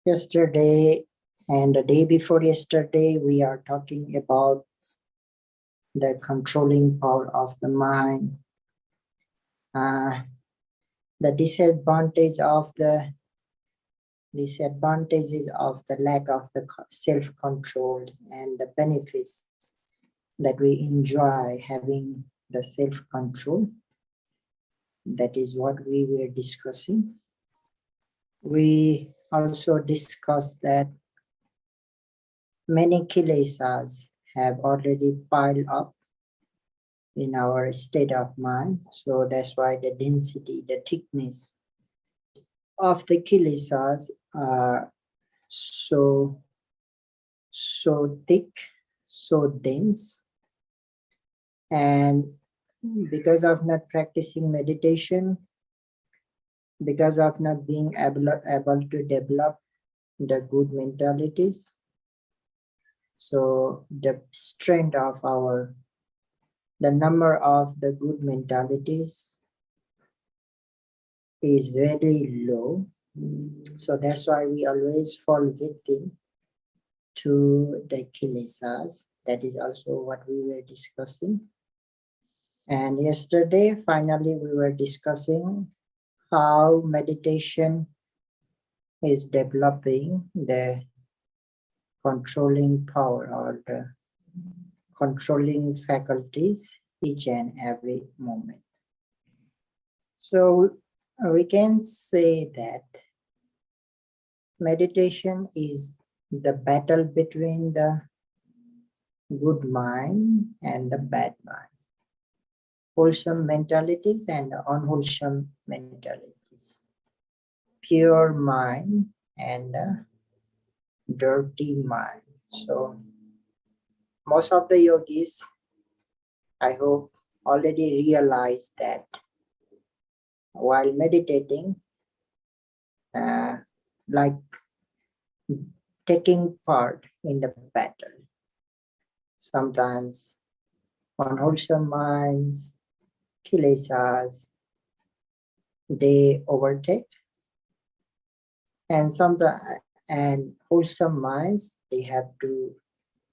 Yesterday and the day before yesterday, we are talking about the controlling power of the mind, the disadvantages of the lack of the self-control and the benefits that we enjoy having the self-control. That is what we were discussing. We also discussed that many kilesas have already piled up in our state of mind. So that's why the density, the thickness of the kilesas are so thick, so dense. And because of not practicing meditation, because of not being able to develop the good mentalities, so the strength of the number of the good mentalities is very low. So that's why we always fall victim to the kilesas. That is also what we were discussing. And yesterday, finally, we were discussing how meditation is developing the controlling power or the controlling faculties each and every moment. So we can say that meditation is the battle between the good mind and the bad mind, wholesome mentalities and unwholesome mentalities, pure mind and dirty mind. So most of the yogis, I hope, already realized that while meditating, like taking part in the battle. Sometimes unwholesome minds, kilesas, they overtake, and wholesome minds, they have to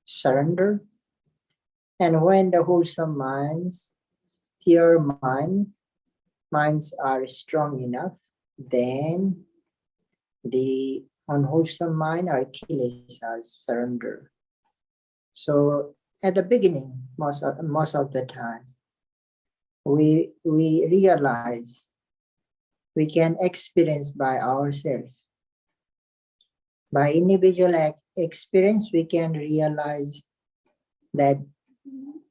surrender. And when the wholesome minds, pure minds are strong enough, then the unwholesome mind or kilesas surrender. So at the beginning, most of the time, we realize we can experience by ourselves. By individual experience, we can realize that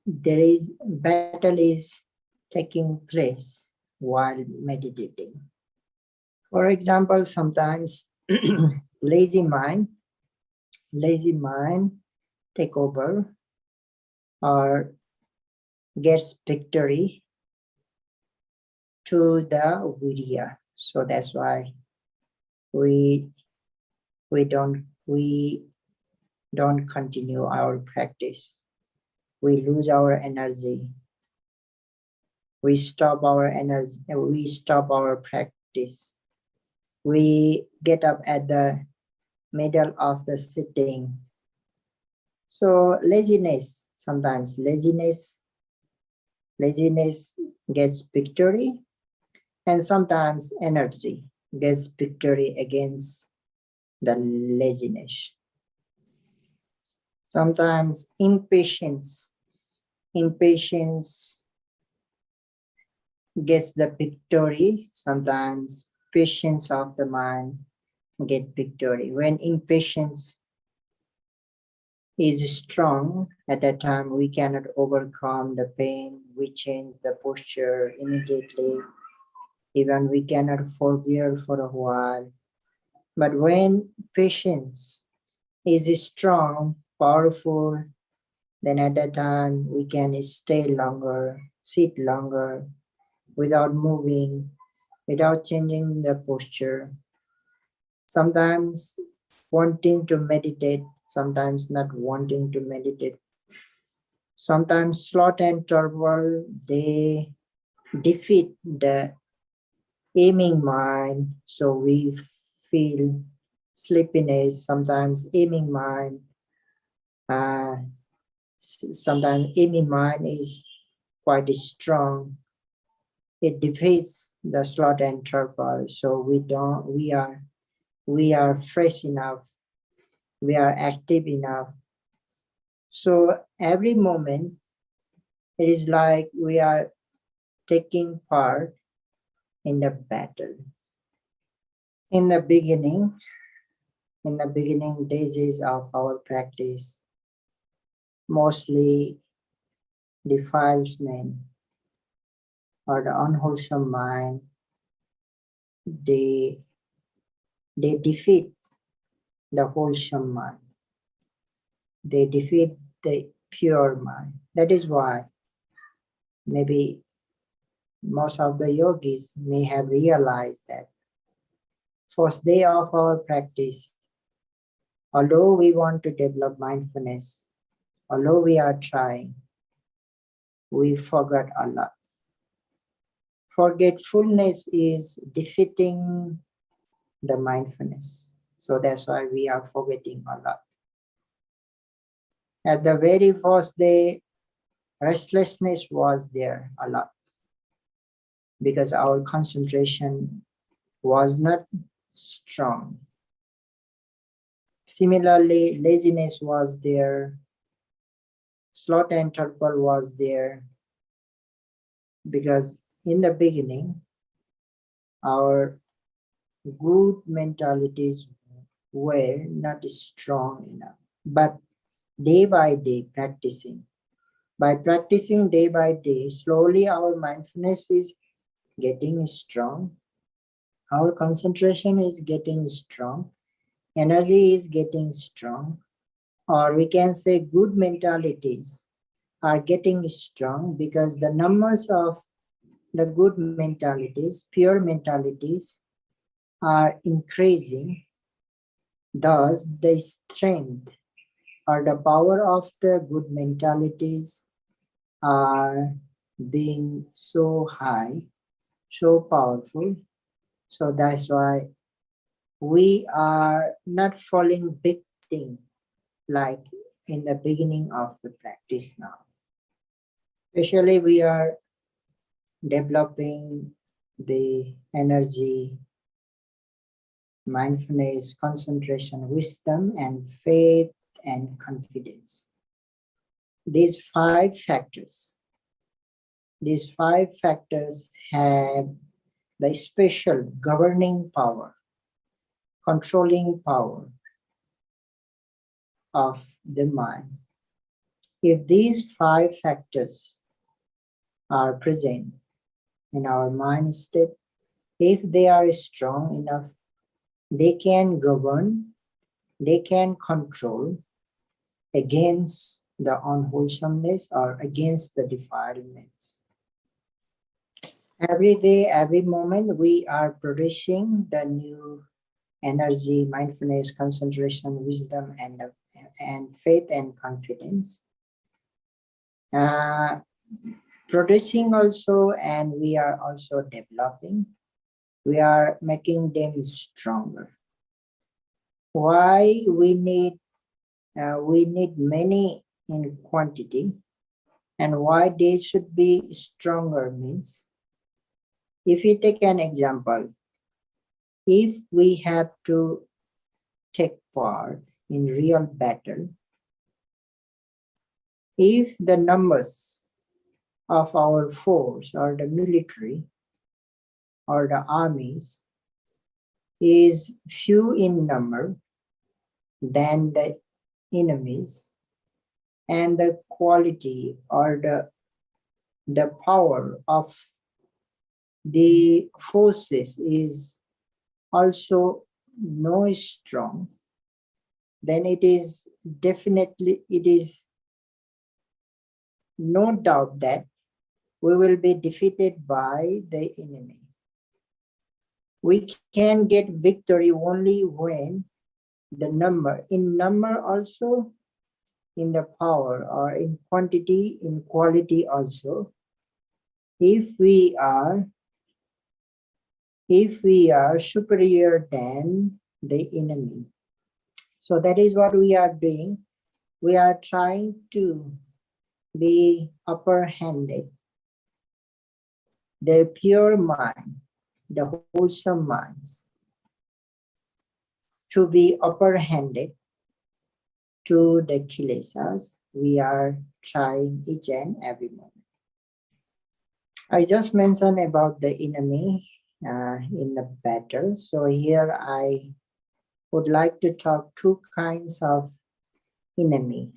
battle is taking place while meditating. For example, sometimes lazy mind take over or gets victory to the virya. So that's why we don't continue our practice. We lose our energy. We stop our energy. We stop our practice. We get up at the middle of the sitting. So sometimes laziness gets victory, and sometimes energy gets victory against the laziness. Sometimes impatience gets the victory. Sometimes patience of the mind get victory. When impatience is strong, at that time we cannot overcome the pain. We change the posture immediately. Even we cannot forbear for a while. But when patience is strong, powerful, then at that time we can stay longer, sit longer, without moving, without changing the posture. Sometimes wanting to meditate, sometimes not wanting to meditate. Sometimes sloth and torpor, they defeat the aiming mind, so we feel sleepiness, sometimes aiming mind. Uh, Sometimes aiming mind is quite strong. It defeats the slot and torpor, so we are fresh enough, we are active enough. So every moment it is like we are taking part in the battle. In the beginning, days of our practice, mostly defilements or the unwholesome mind, they defeat the wholesome mind. They defeat the pure mind. That is why maybe most of the yogis may have realized that first day of our practice, although we want to develop mindfulness, although we are trying, we forgot a lot. Forgetfulness is defeating the mindfulness. So that's why we are forgetting a lot. At the very first day, restlessness was there a lot because our concentration was not strong. Similarly, laziness was there, sloth and torpor was there, because in the beginning, our good mentalities were not strong enough. But day by day, by practicing day by day, slowly our mindfulness is getting strong, our concentration is getting strong, energy is getting strong, or we can say good mentalities are getting strong because the numbers of the good mentalities, pure mentalities, are increasing. Thus, the strength or the power of the good mentalities are being so high, so powerful. So that's why we are not falling victim like in the beginning of the practice now. Especially we are developing the energy, mindfulness, concentration, wisdom, and faith and confidence. These five factors have the special governing power, controlling power of the mind. If these five factors are present in our mind state, if they are strong enough, they can govern, they can control against the unwholesomeness or against the defilements. Every day, every moment, we are producing the new energy, mindfulness, concentration, wisdom, and faith and confidence. Producing also, and we are also developing. We are making them stronger. Why we need many in quantity, and why they should be stronger means, if you take an example, if we have to take part in real battle, if the numbers of our force or the military or the armies is few in number than the enemies, and the quality or the power of the forces is also no strong, then it is no doubt that we will be defeated by the enemy. We can get victory only when the number also, in the power, or in quantity, in quality also. If we are superior than the enemy. So that is what we are doing. We are trying to be upper-handed, the pure mind, the wholesome minds, to be upper-handed to the kilesas. We are trying each and every moment. I just mentioned about the enemy in the battle. So here I would like to talk two kinds of enemy.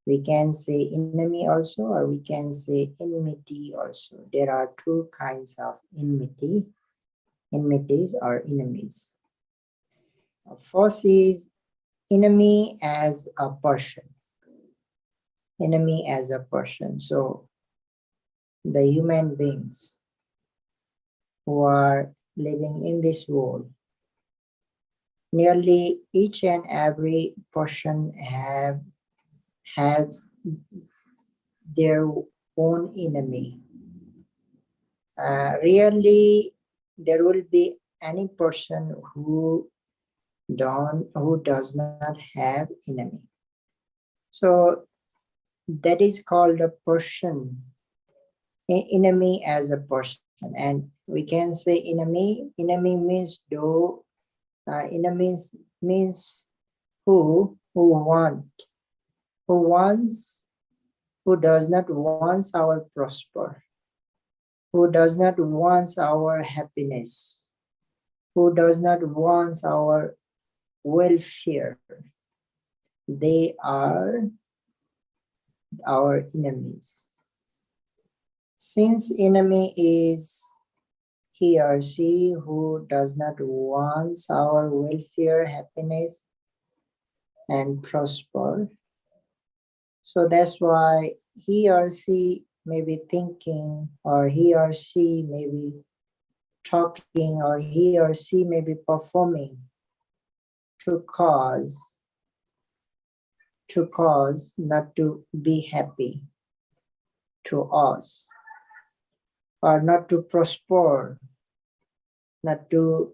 We can say enemy also, or we can say enmity also. There are two kinds of enmities or enemies. First is enemy as a person. Enemy as a person. So the human beings who are living in this world, nearly each and every person has their own enemy. Rarely there will be any person who does not have enemy. So that is called a person, enemy as a person. And we can say enemy means though, enemies means who wants, who does not want our prosper, who does not want our happiness, who does not want our welfare. They are our enemies. Since enemy is he or she who does not want our welfare, happiness, and prosper, so that's why he or she may be thinking, or he or she may be talking, or he or she may be performing to cause not to be happy to us, or not to prosper, not to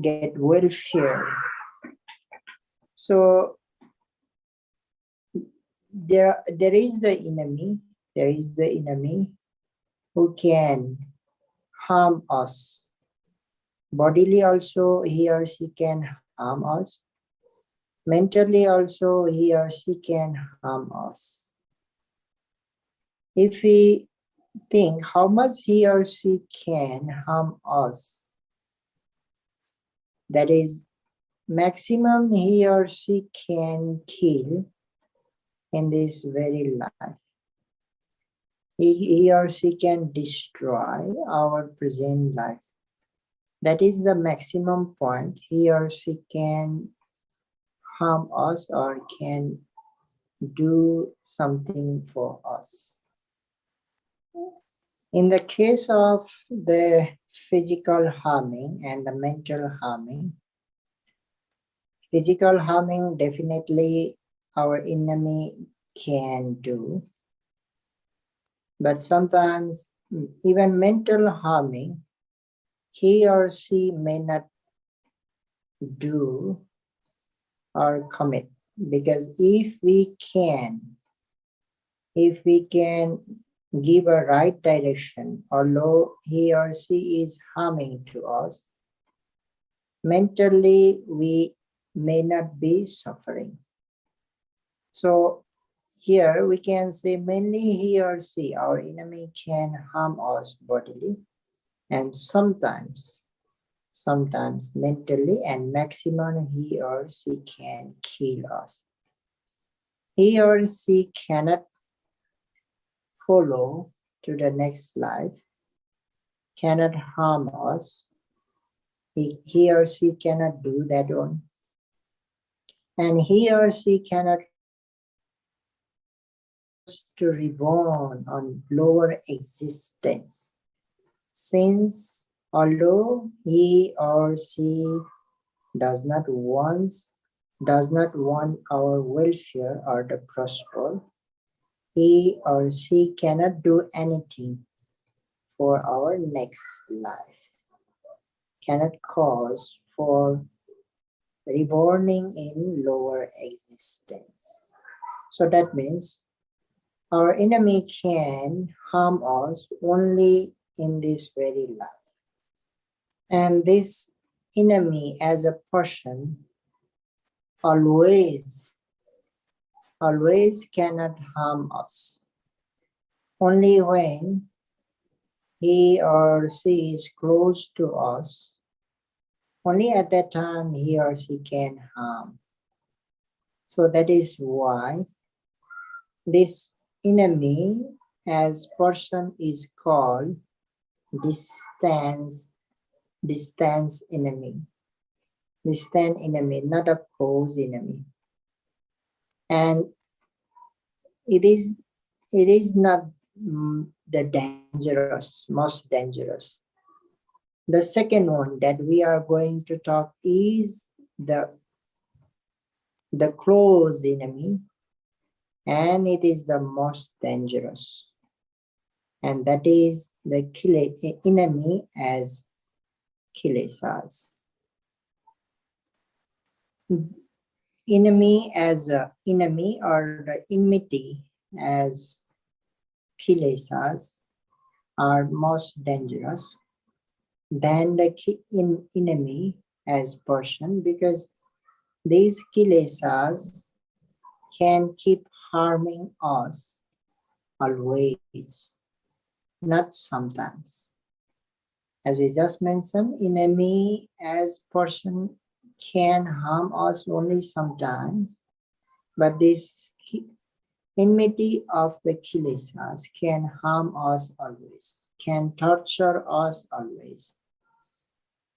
get welfare. So there is the enemy who can harm us. Bodily also he or she can harm us. Mentally also he or she can harm us. If we think how much he or she can harm us, that is maximum he or she can kill in this very life. He or she can destroy our present life. That is the maximum point. He or she can harm us or can do something for us. In the case of the physical harming and the mental harming, physical harming definitely our enemy can do. But sometimes even mental harming, he or she may not do or commit. Because if we can give a right direction, although he or she is harming to us, mentally we may not be suffering. So here we can say mainly he or she, our enemy, can harm us bodily, and sometimes mentally, and maximum he or she can kill us. He or she cannot follow to the next life, cannot harm us. He or she cannot do that one. And he or she cannot to reborn on lower existence, since although he or she does not want our welfare or the prosper, he or she cannot do anything for our next life, cannot cause for reborning in lower existence. So that means our enemy can harm us only in this very life. And this enemy as a person always, always cannot harm us. Only when he or she is close to us, only at that time he or she can harm. So that is why this enemy as person is called distance, distance enemy. Distant enemy, not a close enemy. And it is not the dangerous, most dangerous. The second one that we are going to talk is the close enemy, and it is the most dangerous. And that is the enemy as kilesas. Enemy as a enemy or the enmity as kilesas are most dangerous than the enemy as person, because these kilesas can keep harming us always, not sometimes. As we just mentioned, enemy as person can harm us only sometimes, but this enmity of the kilesas can harm us always, can torture us always,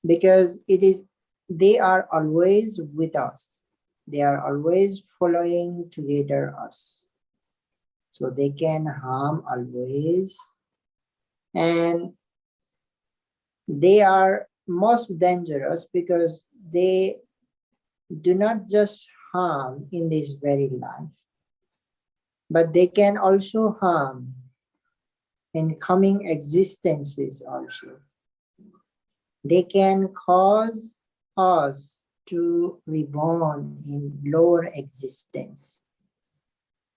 because they are always with us. They are always following together us. So they can harm always. And they are most dangerous because they do not just harm in this very life, but they can also harm in coming existences also. They can cause us to reborn in lower existence.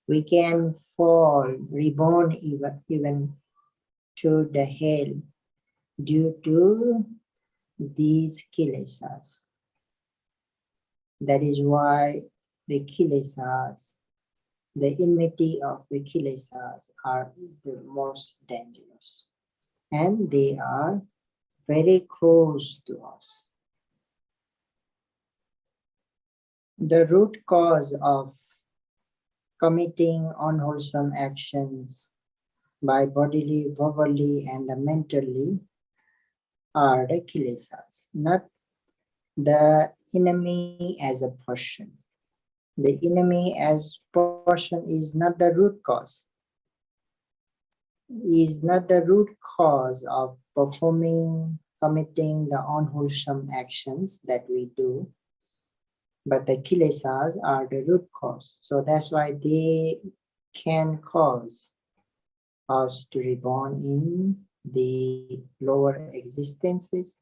We can fall, reborn even to the hell due to these kilesas. That is why the kilesas, the enmity of the kilesas are the most dangerous. And they are very close to us. The root cause of committing unwholesome actions by bodily, verbally, and mentally are the kilesas, not the enemy as a person. The enemy as person is not the root cause. Is not the root cause of performing, committing the unwholesome actions that we do, but the kilesas are the root cause. So that's why they can cause us to reborn in the lower existences.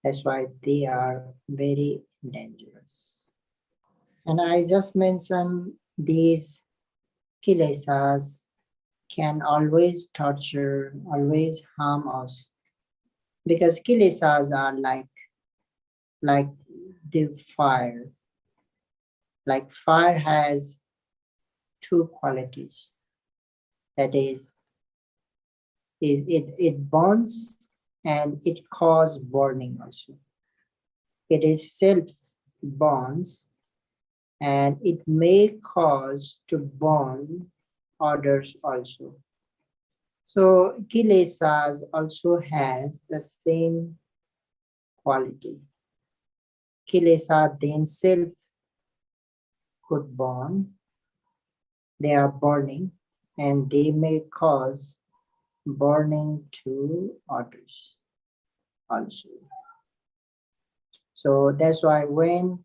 That's why they are very dangerous. And I just mentioned these kilesas can always torture, always harm us, because kilesas are like the fire. Like fire has two qualities. That is, it burns and it causes burning also. It is self burns and it may cause to burn others also. So kilesas also has the same quality. Kilesa themselves could burn, they are burning, and they may cause burning to others also. So that's why when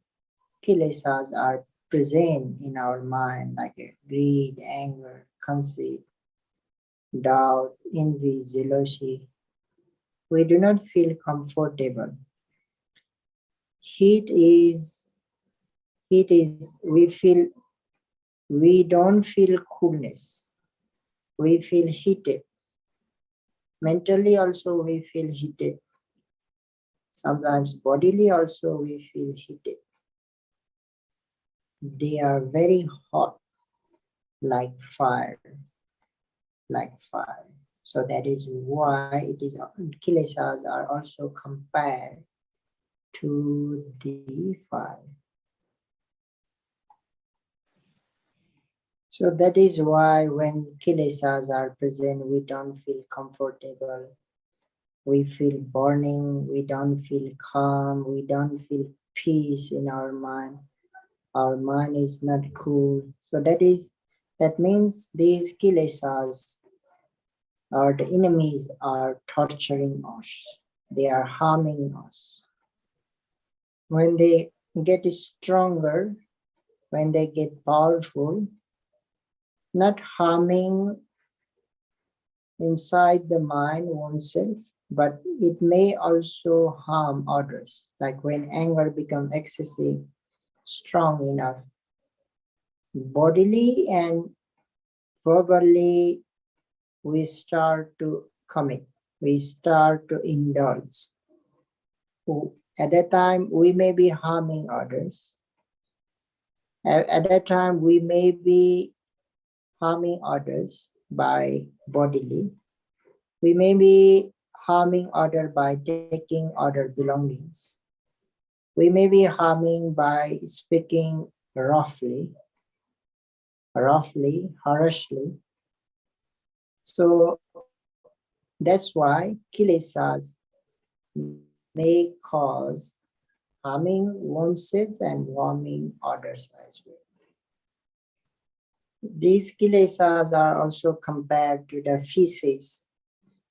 kilesas are present in our mind, like greed, anger, conceit, doubt, envy, jealousy, we do not feel comfortable. Heat is Heat is, we don't feel coolness. We feel heated. Mentally also we feel heated. Sometimes bodily also we feel heated. They are very hot, like fire, like fire. So that is why it is kilesas are also compared to the fire. So that is why when kilesas are present, we don't feel comfortable. We feel burning, we don't feel calm, we don't feel peace in our mind. Our mind is not cool. So that means these kilesas or the enemies are torturing us. They are harming us. When they get stronger, when they get powerful, not harming inside the mind oneself, but it may also harm others. Like when anger becomes excessive, strong enough, bodily and verbally, we start to commit, we start to indulge. At that time, we may be harming others. At that time, we may be harming others by bodily. We may be harming others by taking other belongings. We may be harming by speaking harshly. So that's why kilesas may cause harming oneself and harming others as well. These kilesas are also compared to the feces.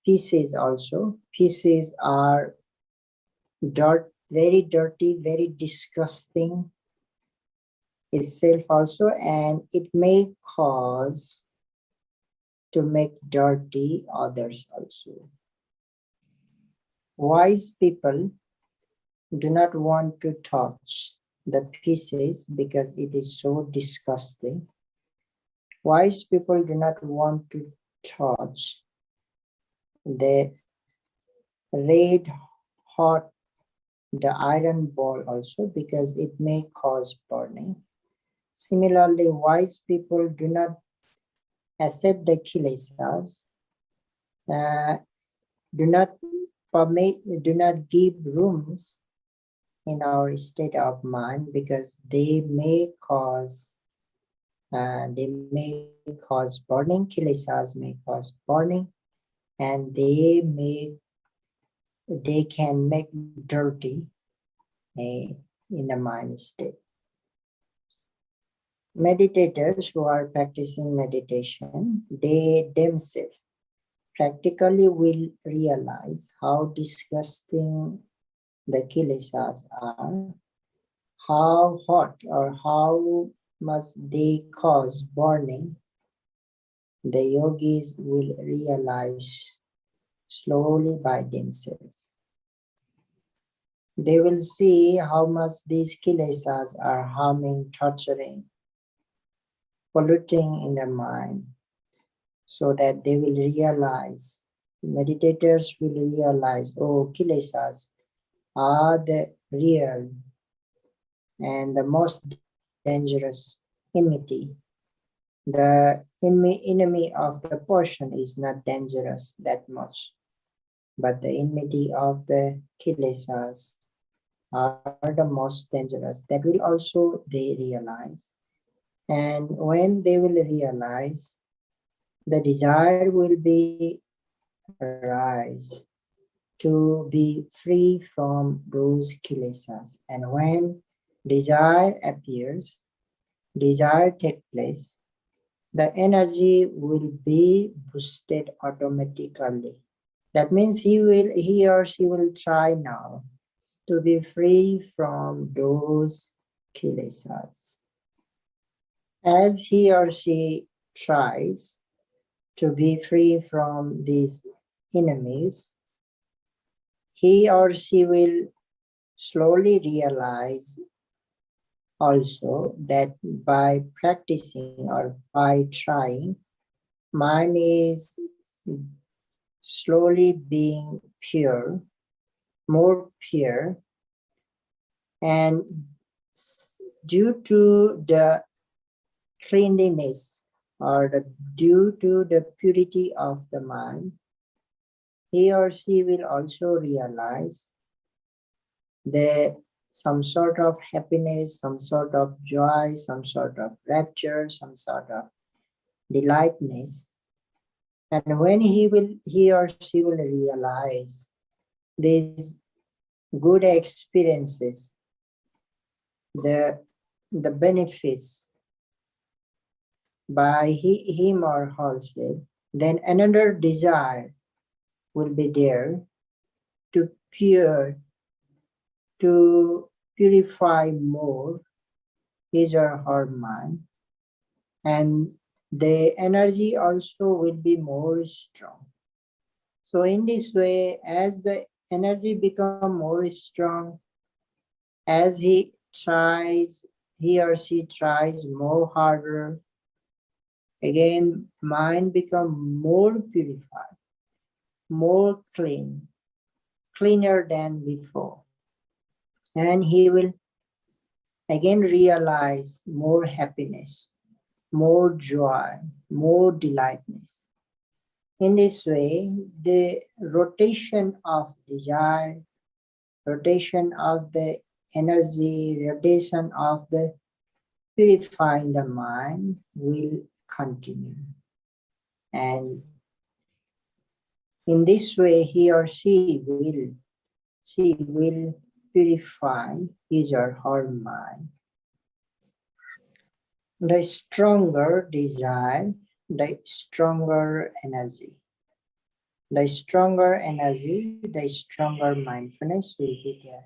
Feces also. Feces are very dirty, very disgusting itself also, and it may cause to make dirty others also. Wise people do not want to touch the pieces because it is so disgusting. Wise people do not want to touch the red hot, the iron ball also, because it may cause burning. Similarly, wise people do not accept the kilesas, do not give rooms in our state of mind, because they may cause burning. Kilesas may cause burning, and they can make dirty in the mind state. Meditators who are practicing meditation, they themselves practically will realize how disgusting the kilesas are, how hot or how much they cause burning. The yogis will realize slowly by themselves. They will see how much these kilesas are harming, torturing, polluting in the mind, so that they will realize, meditators will realize, oh, kilesas are the real and the most dangerous enmity. The enemy of the person is not dangerous that much, but the enmity of the kilesas are the most dangerous. That will also they realize. And when they will realize, the desire will be rise to be free from those kilesas. And when desire appears, desire takes place, the energy will be boosted automatically. That means he or she will try now to be free from those kilesas. As he or she tries to be free from these enemies, he or she will slowly realize also that by practicing or by trying, mind is slowly being pure, more pure, and due to the cleanliness or due to the purity of the mind, he or she will also realize that some sort of happiness, some sort of joy, some sort of rapture, some sort of delightness. And when he or she will realize these good experiences, the the benefits by him or herself, then another desire will be there to pure, to purify more his or her mind, and the energy also will be more strong. So in this way, as the energy become more strong, as he or she tries more harder, again, mind become more purified, more clean, cleaner than before. And he will again realize more happiness, more joy, more delightness. In this way, the rotation of desire, rotation of the energy, rotation of the purifying the mind will continue. And in this way, he or she will purify his or her mind. The stronger desire, the stronger energy. The stronger energy, the stronger mindfulness will be there.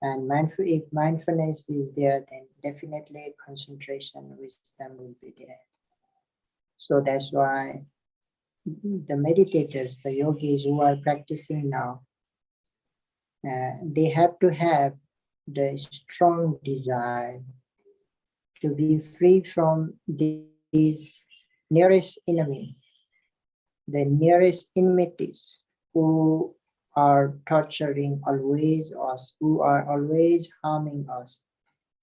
And if mindfulness is there, then definitely concentration, wisdom will be there. So that's why the meditators, the yogis who are practicing now, they have to have the strong desire to be free from these nearest enemy, the nearest enmities who are torturing always us, who are always harming us,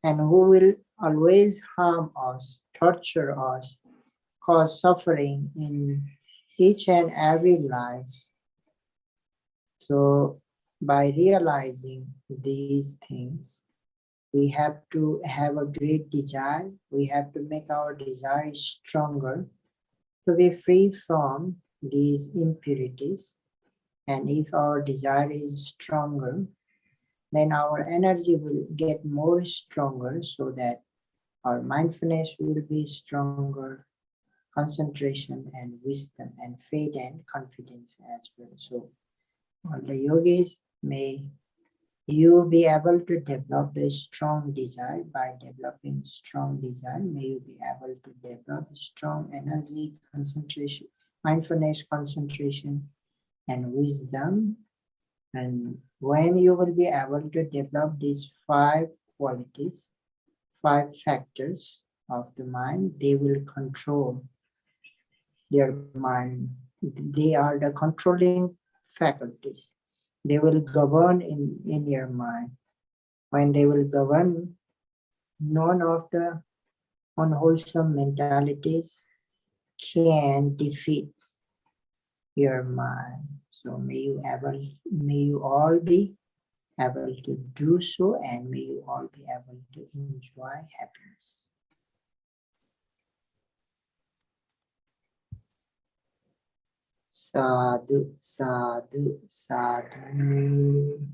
and who will always harm us, torture us, cause suffering in each and every life. So by realizing these things, we have to have a great desire. We have to make our desire stronger to be free from these impurities. And if our desire is stronger, then our energy will get more stronger so that our mindfulness will be stronger, concentration and wisdom and faith and confidence as well. So all the yogis, may you be able to develop a strong desire. By developing strong desire, may you be able to develop strong energy, concentration, mindfulness, concentration, and wisdom. And when you will be able to develop these 5 qualities, 5 factors of the mind, they will control their mind. They are the controlling faculties. They will govern in your mind. When they will govern, none of the unwholesome mentalities can defeat your mind. So may you all be able to do so, and may you all be able to enjoy happiness. Sadhu, sadhu, sadhu.